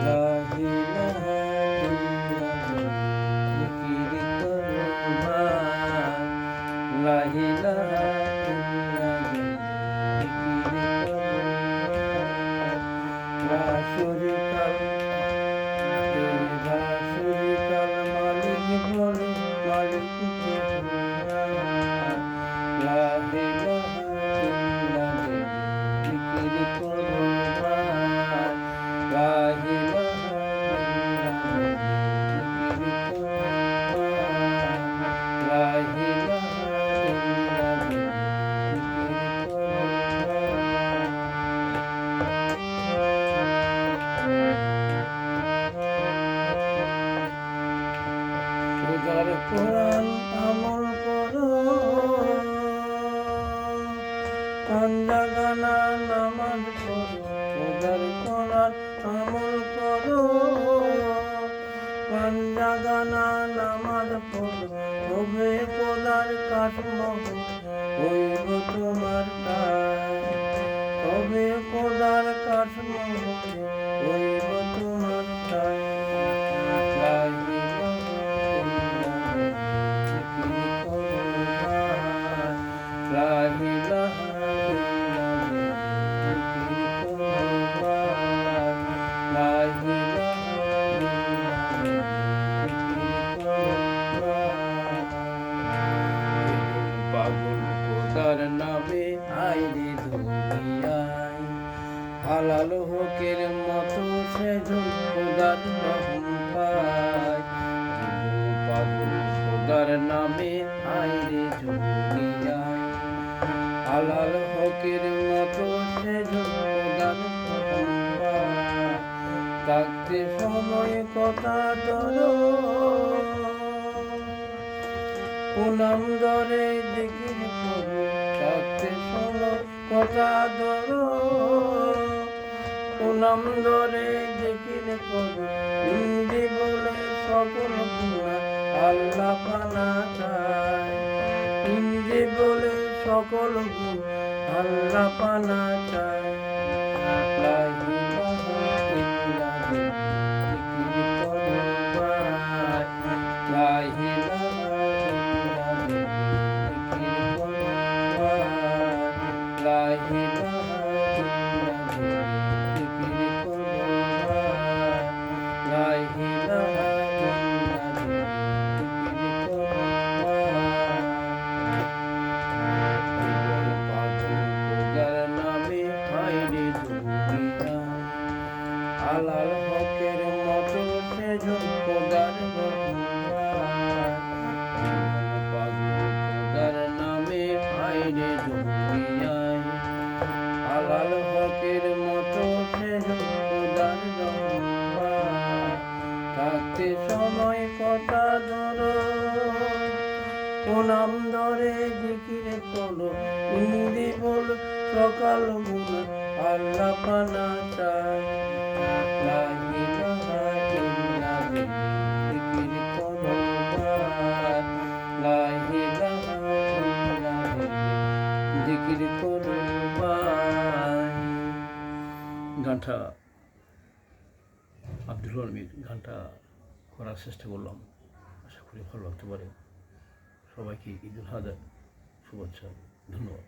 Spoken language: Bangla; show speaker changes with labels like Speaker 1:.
Speaker 1: লা ইলাহা ইল্লাল্লাহ জিকির করো ভাই, লা ইলাহা ইল্লাল্লাহ জিকির করো ভাই। লা শরীকা লা শরীকা মালিক বলে মালিক কে লা ইলাহা ইল্লাল্লাহ জিকির করো ভাই, লা ইলাহা ইল্লাল্লাহ জিকির করো ভাই, লা ইলাহা ইল্লাল্লাহ জিকির করো ভাই। খোদার কোরআন আমল করো, গানা নামাজ পড়ো, খোদার কোরআন আমল করো, গানা নামাজ পড়ো, তবে খোদার কাঠমোহর হইব তোমার কাজ, তবে খোদার কাঠমোহর হইব তোমার কাজ। লা ইলাহা ইল্লাল্লাহ জিকির করো ভাই, লা ইলাহা ইল্লাল্লাহ জিকির করো ভাই, লা ইলাহা ইল্লাল্লাহ জিকির করো ভাই। পাগল খোদার নামে আইরে দুনিয়ায়, হালাল হকের মতো সেজন খোদার রহম পায়। পাগল খোদার নামে আইরে দুনিয়ায়, হালাল হকের মতো সেজন খোদার রহম পায়। থাকতে সময় কথা ধরো, পুনাম ধরে জিকির করো, থাকতে সময় কথা ধরো, পুনাম ধরে জিকির করো, হিন্দি বলে সকল গুনাহ আল্লাহ পানা চায়, হিন্দি বলে সকল গুনাহ আল্লাহ পানা চায়। লা ইলাহা ইল্লাল্লাহ জিকির করো ভাই, লা ইলাহা ইল্লাল্লাহ জিকির করো ভাই, লা ইলাহা ইল্লাল্লাহ জিকির করো ভাই, লা ইলাহা ইল্লাল্লাহ জিকির করো ভাই। পাগল খোদার নামে হায়রে দুনিয়ায়, হালাল হকের মতো সেজন খোদার রহম পায়। পাগল খোদার নামে হায়রে দুনিয়ায়, হালাল হকের মতো সেজন খোদার রহম পায়। থাকতে সময় কথা ধরো, পুনাম ধরে জিকির করো, হিন্দি বল সকাল গুনাহ আল্লাহ পানা চায়। লা ইলাহা ইল্লাল্লাহ জিকির করো ভাই, লা ইলাহা ইল্লাল্লাহ জিকির করো ভাই। গানটা আব্দুল আলমীর গানটা করার চেষ্টা করলাম, আশা করি ভালো লাগতে পারে। সবাইকে ঈদুল আজহার শুভেচ্ছা, ধন্যবাদ।